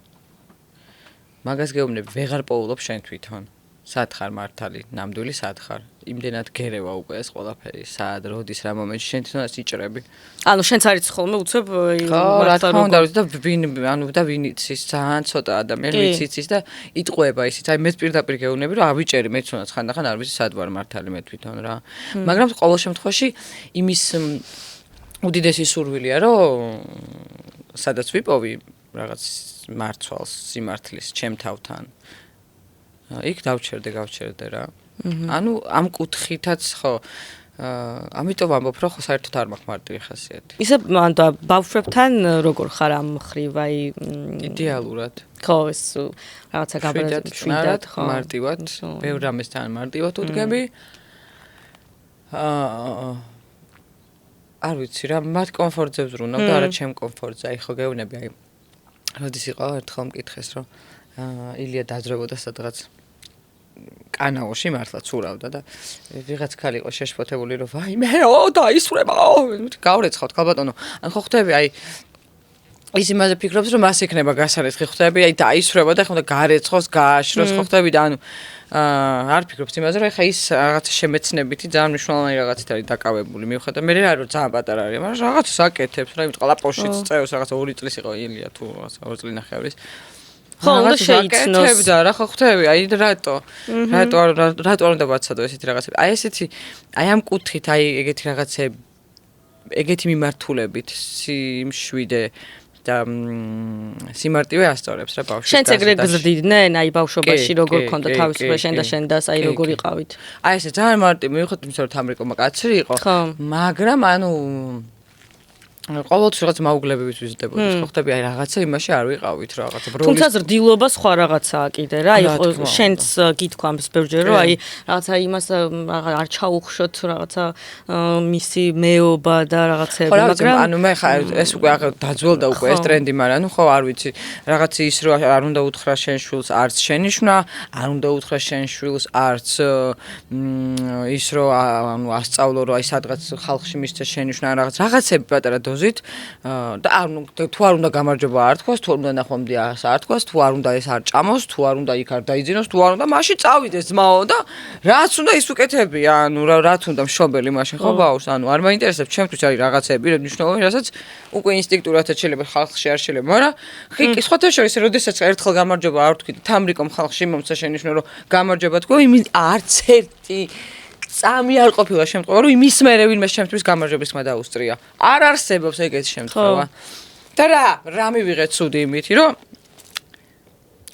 მაგას გეუბნები, ვეღარ პოულობ შენ თვითონ. სად ხარ მართალი, ნამდვილი სად ხარ? იმდენად გერევა უკვე ეს ყველაფერი, სად, როდის, რა მომენტში შენ თვითონაც იჭრები. ანუ შენც არის ხოლმე უცებ მართლა რა თქმა უნდა და ვინ იცის, ძალიან ცოტა ადამიანი ვინც იცის და იტყუება ისიც. აი მეც პირდაპირ გეუბნები, რომ ავიჭერი მე თვითონაც ხანდახან არ ვიცი სად ვარ მართალი მე თვითონ რა. მაგრამ ყოველ შემთხვევაში იმის უდიდესი სურვილია, რომ სადაც ვიპოვი რაღაც მარცვალს, სიმართლის ჩემ თავთან. იქ გავჩერდე რა. ანუ ამ კუთხითაც ხო ამიტომ ამბობ რომ ხო საერთოდ არ მაქვს მარტივი ხასიათი. ისე ანუ ბავშვებთან როგორ ხარ ამ ხრივ აი იდეალურად. ხო ეს რაღაცა გაბრაზებულად ხო მარტივად, ბევრ რამესთან მარტივად უდგები. არ ვიცი რა, მათ კომფორტზე ვზრუნავ და არა ჩემ კომფორტზე. აი ხო გეუბნები აი როდის იყო ერთხელ მკითხეს რომ ილია დაძრებოდა სადღაც კანაოში მართლა ცურავდა და ვიღაც ქალი იყო შეშფოთებული რომ ვაიმეო დაისვრებაო გავრეცხავთ ქალბატონო ან ხო ხვდები აი ის იმაზე ფიქრობს, რომ მას ექნება გასარეთხი ხვდები, აი დაისვრება და ხომ და გარეცხოს, გააშროს ხვდები და ანუ არ ფიქრობს იმაზე, რომ ეხა ის რაღაცა შემეცნებითი ძალიან მნიშვნელოვანი რაღაცით არის დაკავებული. მივხვდა მე რა რომ ძალიან პატარა არის, მაგრამ რაღაცას აკეთებს, რა იმით ყლაპოშიც წევს, რაღაცა 2 წლის იყო ილია თუ რაღაცა 2 წელი ნახევრის. ხო, უნდა შეიცნოს და რა ხო ხვდები, აი რატო არ უნდა ვაცადო ესეთი რაღაცები. აი ესეთი, აი ამ კუთხით, აი ეგეთი რაღაცები, ეგეთი მიმართულებით სიმშვიდე და სიმარტივე ასწორებს რა ბავშვს. შენც ეგრე გზდიდნენ, აი ბავშვობაში როგორ ქონდა თავისუფლება შენ და შენ და აი როგორ იყავით. აი ესე ძალიან მარტივი მივხვდი, იმიტომ რომ თამრიკომა კაცრი იყო, მაგრამ ანუ ყოველთვის რაღაც მაუგლებებით ვიზრდებოდით. ხო ხტები, აი რაღაცა იმაში არ ვიყავით რა, რაღაცა ბროლის. თუმცა ზრდილობა სხვა რაღაცაა კიდე რა, აი შენც გითქვამს ბევრჯერ რომ აი რაღაცა იმას არ ჩაუხშოთ რაღაცა მისი მეობა და რაღაცები, მაგრამ ანუ მე ხა ეს უკვე დაძველდა უკვე ეს ტრენდი, მაგრამ ნუ ხო არ ვიცი, რაღაც ის რომ არ უნდა უთხრა შენ შვილს არც შენიშვნა, არ უნდა უთხრა შენ შვილს არც ის რომ ანუ ასწავლო რომ აი სადღაც ხალხში მისცე შენიშვნა რაღაცები პატარა და თუ არ უნდა გამარჯობა არ თქვას, თუ არ უნდა ნახვამდი არ თქვას, თუ არ უნდა ეს არ ჭამოს, თუ არ უნდა იქ არ დაიძინოს, თუ არ უნდა მაშინ წავიდეს ძმაო და რაც უნდა ის უკეთებია, ანუ რაც უნდა მშობელი მაშინ ხო ბავშვს, ანუ არ მაინტერესებს ჩემთვის არის რაღაცები, მნიშვნელოვანი, რასაც უკვე ინსტინქტურადაც შეიძლება ხალხში არ შეიძლება, მაგრამ ხიკი სხვათა შორის, როდესაც ერთხელ გამარჯობა არ თქვი, თამრიკომ ხალხში მომცა შენიშვნა რომ გამარჯობა თქვა, იმის არც ერთი წამი არ ყოფილა შემთხვევა, რომ იმის მერე ვინმე შემთთვის გამარჯვების ხმა დაუსწრია. არ არსებობს ეგეთი შემთხვევა. და რა მივიღე ცუდი იმითი, რომ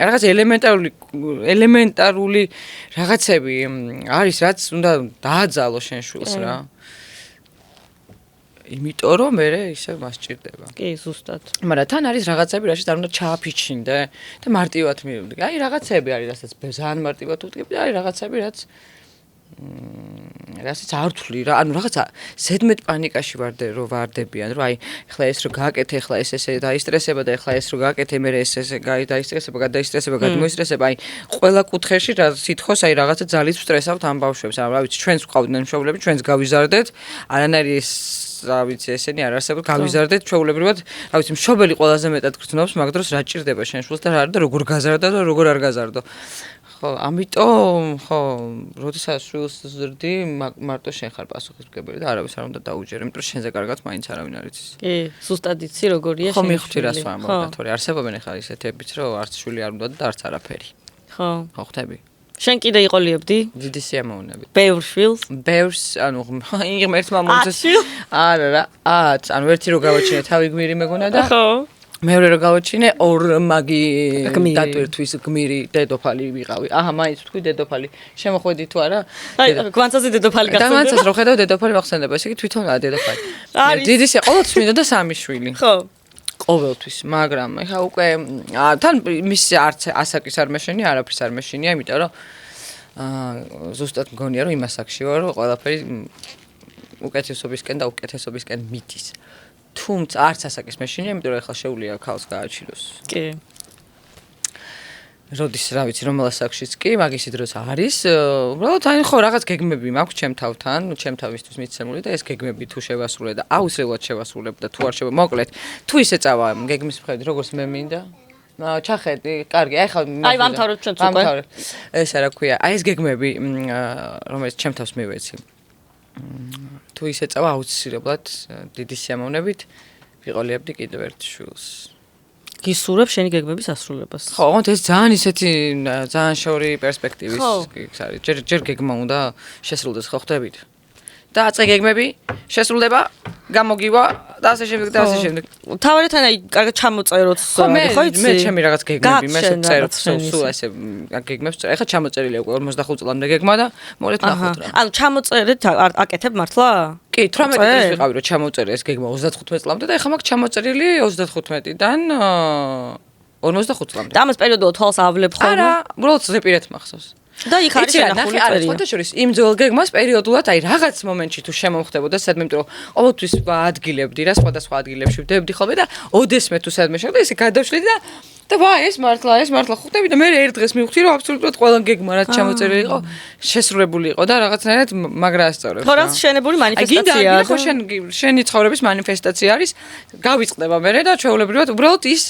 რაღაც ელემენტარული რაღაცები არის, რაც უნდა დააძალო შენ შვილს რა. იმიტომ რომ მე ისე მასჭირდება. კი, ზუსტად. მაგრამ თან არის რაღაცები, რაშიც არ უნდა ჩააფიჩინდე და მარტივად მივიდი. აი რაღაცები არის, რასაც ძალიან მარტივად ვუდგები და არის რაღაცები, რაც რასაც არ თვლი რა, ანუ რაღაცა ზედმეტ პანიკაში ვარდებიან, რომ აი ეხლა ეს რო გააკეთე, ეხლა ეს ესე დაისტრესება და ეხლა ეს რო გააკეთე, მე ეს ესე დაისტრესება, გადაისტრესება, გადმოისტრესება, აი ყველა კუთხეში რა სითხოს, აი რაღაცა ძალით ვსტრესავთ ამ ბავშვებს, რა ვიცი, ჩვენს გვყავდნენ მშობლები, ჩვენს გავიზარდეთ, არანაირი რა ვიცი, ესენი არ არსებობ, გავიზარდეთ ჩვეულებრივად, რა ვიცი, მშობელი ყველაზე მეტად გრძნობს, მაგ დროს რა ჭირდება შენ შვილს და რა და როგორ გაზარდა და როგორ არ გაზარდო. ხო, ამიტომ, ხო, როდესაც შვილს ზრდი, მარტო შენ ხარ პასუხისმგებელი და არავის არ უნდა დაუჯერო, იმიტომ რომ შენზე კარგად მაინც არავინ არ იცის. კი, ზუსტად იცი როგორია შენ. ხო, მიხდი რას ვამბობ, თორე არსებობენ ახლა ისეთებიც, რომ არც შვილი არ უნდა და არც არაფერი. ხო. ხო, ხვდები? შენ კიდე იყოლიებდი? დიდი სიამოვნებით. ბევრ შვილს? ბევრს, ანუ ღმერთმა მომწეს. არა რა, 10, ანუ ერთი რო გავაჩინე თავი გმირი მეგონა და ხო. მეორე რო გავაჩინე ორ მაგი დატვირთვის გმირი დედოფალი ვიყავი. აჰა, მაინც თქვი დედოფალი. შემოხვედი თუ არა? აი, გვანცაზე დედოფალი გახსენდება. და მანცას რო ხედავ დედოფალი მახსენდება, ესე იგი თვითონაა დედოფალი. დიდი სია, ყოველთვის მინდოდა 3 შვილი. ხო. ყოველთვის, მაგრამ ეხა უკვე თან მის არც ასაკის არ მეშინი, არაფერს არ მეშინია, იმიტომ რომ ზუსტად მგონია რომ იმას აქში ვარ, რომ ყველაფერი უკეთესობისკენ და უკეთესობისკენ მიდის. თუმცა არც ასაკის მეშინია, იმიტომ რომ ეხლა შეუძლია ქალს გააჩინოს. კი. როდის რა ვიცი, რომელ ასაკშიც კი, მაგისი დროს არის. უბრალოდ აი ხო რაღაც გეგმები მაქვს ჩემ თავთან, ჩემ თავისთვის მიცემული და ეს გეგმები თუ შევასრულე და აუცილებლად შევასრულებ და თუ არ მოკლედ, თუ ისე წავა გეგმის მიხედვით, როგორც მე მინდა. ჩახედი, კარგი, აი ხა აი ვამთავრებ ჩვენც უკვე. ვამთავრებ. ესა რა ქვია, აი ეს გეგმები, რომელიც ჩემ თავს მივეცი. თუ ისე წავა აუცილებლად დიდი სიამოვნებით ვიყოლიებდი კიდევ ერთ შვილს. გისურვებ შენი გეგმების ასრულებას. ხო, ეს ძალიან ისეთი ძალიან შორი პერსპექტივის ის არის. ჯერ გეგმა უნდა შესრულდეს, ხო ხვდებით? და აწე გეგმები შესრულდება, გამოგივა და ასე შემდეგ და ასე შემდეგ. თავადთან აი კარგად ჩამოწეროთ, ხო იცი? მე ჩემი რაღაც გეგმები მე წეროთ სულ ესე გეგმებს წერე. ეხლა ჩამოწერილია უკვე 45 წლამდე გეგმა და მოლეთ ნახოთ რა. ანუ ჩამოწერეთ, აკეთებ მართლა? კი, 18 წელს ვიყავი რომ ჩამოწერე ეს გეგმა 35 წლამდე და ეხლა მაქვს ჩამოწერილი 35-დან 45 წლამდე. და ამას პერიოდულად თვალს ავლებ ხოლმე? არა, უბრალოდ ზეპირეთ მახსოვს. და იქ არის შენახული პერიოდი. არა, სხვათა შორის იმ ძველ გეგმას პერიოდულად აი რაღაც მომენტში თუ შემომხდებოდა სადმე, იმიტომ რომ ყოველთვის ადგილებდი რა, სხვადასხვა ადგილებში ვდებდი ხოლმე და ოდესმე თუ სადმე შევდა, ისე გადავშლიდი და ეს მართლა ხვდები და მე ერთ დღეს მივხვდი რომ აბსოლუტურად ყველა გეგმა რაც ჩამოწერილი იყო, შესრულებული იყო და რაღაცნაირად მაგრა ასწორებს. ხო, რაც შენებული მანიფესტაციაა. ხო, შენი ცხოვრების მანიფესტაცია არის, გავიწყდება მე და ჩვეულებრივად უბრალოდ ის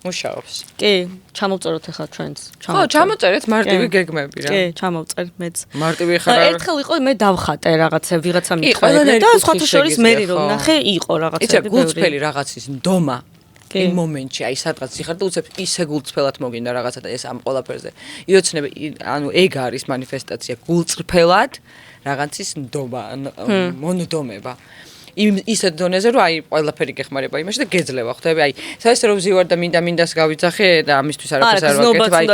მუშაობს. კი, ჩამოვწეროთ ახლა ჩვენც. ხო, ჩამოწერეთ მარტივი გეგმები რა. კი, ჩამოვწერ მეც. მარტივი ხარ. ერთხელ იყო მე დავხატე რაღაცა ვიღაცა მithყავდა და სხვათა შორის მე რომ ნახე იყო რაღაცა. იცი, გულწრფელი რაღაცის ნდომა. იმ მომენტში, აი სადღაც იხარ და უცებ ისე გულწრფელად მოგინდა რაღაცა და ეს ამ ყველაფერზე. იოცნები, ანუ ეგ არის მანიფესტაცია, გულწრფელად რაღაცის ნდომა, მონდომება. ისეთ დონეზე რომ აი ყველაფერი გეხმარება იმაში და გეძლევა ხვდები აი საერთოდ რომ ვზივარ და მინდას გავიძახე და ამისთვის არაფერს არ ვაკეთებ აი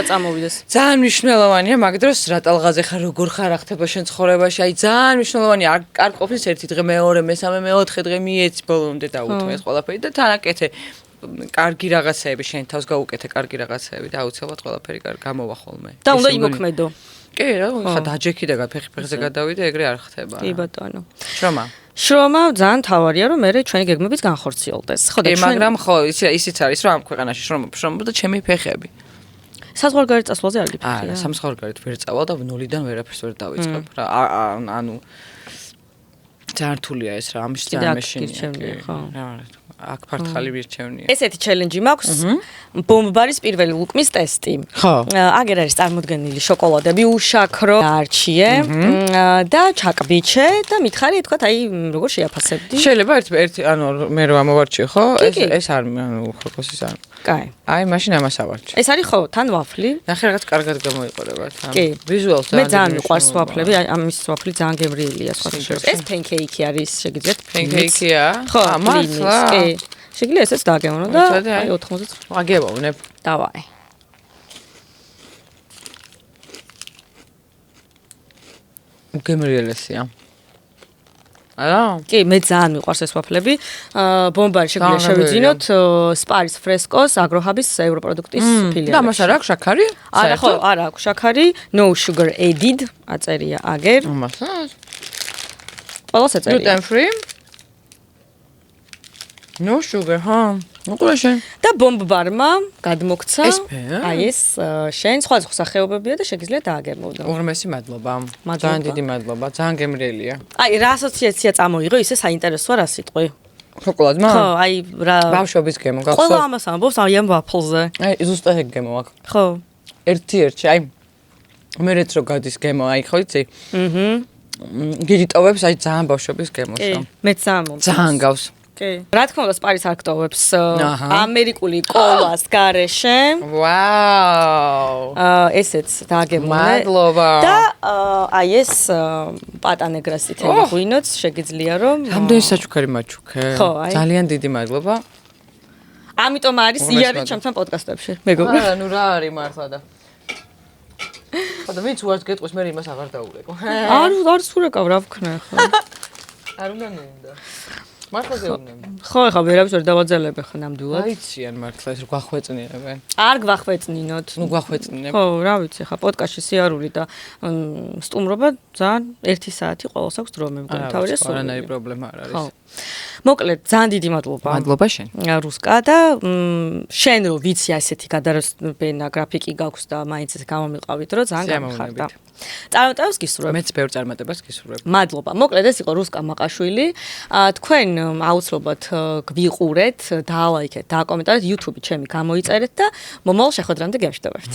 ძალიან მნიშვნელოვანია მაგ დროს რა ტალღაზე ხარ როგორ ხარ ახტება შენ ცხოვრებაში აი ძალიან მნიშვნელოვანია არ ყოფნის ერთი დღე მეორე მესამე მეოთხე დღე მიეცი ბოლომდე დაუთმე ეს ყველაფერი და თანაკეთე კარგი რაღაცეები შენ თავს გაუკეთე კარგი რაღაცეები და აუცილებლად ყველაფერი გამოვა ხოლმე და უნდა იმოქმედო კი რა ხა დაჯექი და ფეხზე გადავიდე ეგრე არ ხდება კი ბატონო შრომა ძალიან თავარია რომ მე ჩვენი გეგმებიც განხორციელდეს ხო და მაგრამ ხო ისიც არის რომ ამ ქვეყანაში შრომა და ჩემი ფეხები საზღვარგარეთ წასვლაზე არ გიფიქრე არა სამსხარგარეთ ვერ წავალ და ნულიდან ვერაფერს ვერ დავიწყებ რა ანუ ძალიან რთულია ეს რა ამის ძალიან მეშინია ხო აქ ფარტხალი ვირჩევნია. ესეთი ჩელენჯი მაქვს. ბომბარის პირველი ლუკმის ტესტი. ხო. აგერ არის წარმოდგენილი შოკოლადები, უშაქრო, არჩიე და ჩაკბიჩე და მითხარი თქვათ აი როგორ შეაფასებდი? შეიძლება ერთი ანუ მე რო ამოვარჩიე ხო? ეს არ ანუ ხოკოსის არ. კაი. აი მაშინ ამას ავარჩიე. ეს არის ხო თან ვაფლი? ნახე რაღაც კარგად გამოიყურება თან. კი. ვიზუალს ძალიან. მე ძალიან მიყვარს ვაფლები, აი ამის ვაფლი ძალიან გემრიელია სხვა შორის. ეს პენკეიკი არის, შეგიძლიათ? პენკეიკია? ხო, მართლა. კი. შეგიძლია ესეც დაგემოვნო და აი 80. აგებოვნებ. დავაი. გემრიელესია. არა? კი, მე ძალიან მიყვარს ეს ვაფლები. ბომბარი შეგვიძლია შევიძინოთ სპარის ფრესკოს აგროჰაბის ევროპროდუქტის ფილიალში. და მას არ აქვს შაქარი? არა, ხო, არ აქვს შაქარი. No sugar added, აწერია აგერ. მასაც. ყველას აწერია. Gluten free? No sugar, ჰა. უყურე. და ბომბარმა გადმოგცა. აი ეს შენ სხვადასხვა სახეობებია და შეგიძლია დააგემოვნო. უღრმესი მადლობა. ძალიან დიდი მადლობა. ძალიან გემრიელია. აი, რა ასოციაცია წამოიღო, ისე საინტერესოა რა სიტყვი. შოკოლადმა? ხო, აი რა ბავშვობის გემო გახსოვს? ყველა ამას ამბობს, აი ამ ვაფლზე. აი, ზუსტად ეგ გემო აქვს. ხო. ერთ-ერთი, აი მერეც რო გადის გემო, აი ხო იცი? გიდი ტოვებს აი ძალიან ბავშვობის გემოსო. კი, მე ძალიან. ძალიან გავს. კი. რა თქმა უნდა, სპარის აქტოვებს ამერიკული კოლას გარეშე. ვაუ. ესეც დააგემოვნე. მადლობა. და აი ეს პატანეგრას თითელი ღვინოც შეგიძლია რომ რამდენი საჩუქარი მაჩუქე. ხო, აი. ძალიან დიდი მადლობა. ამიტომ არის იარი ჩემთან პოდკასტებში. მეგობრებო. არა, ნუ რა არის მართლა და ხოდა ვინც უარს გეტყვის მე იმას აღარ დაურეკო. არ სურეკავ რა ვქნა ხო. არ უნდა მინდა. მართლა გეუბნები. ხო, ეხა ვერავის ვერ დავაძალებე ხო ნამდვილად. აიციან მართლა ეს გვახვეწნიებენ. არ გვახვეწნინოთ. ნუ გვახვეწნინებ. ხო, რა ვიცი, ეხა პოდკასტში სიარული და სტუმრობა ძალიან 1 საათი ყოველს აქვს დრო მე მგონი თავია სულ. არანაირი პრობლემა არ არის. ხო. მოკლედ, ძალიან დიდი მადლობა. მადლობა შენ. რუსკა და შენ რო ვიცი ასეთი გადაროსბენა გრაფიკი გაქვს და მაინც ეს გამომიყავით რომ ძალიან გამხარდა. წარმატებას გისურვებ. მეც ბევრ წარმატებას გისურვებ. მადლობა. მოკლედ ეს იყო რუსკა მაყაშვილი. თქვენ აუცილებლად გვიყურეთ, დაალაიქეთ, დააკომენტარეთ YouTube-ი ჩემი გამოიწერეთ და მომავალ შეხვედრამდე გემშვიდობებთ.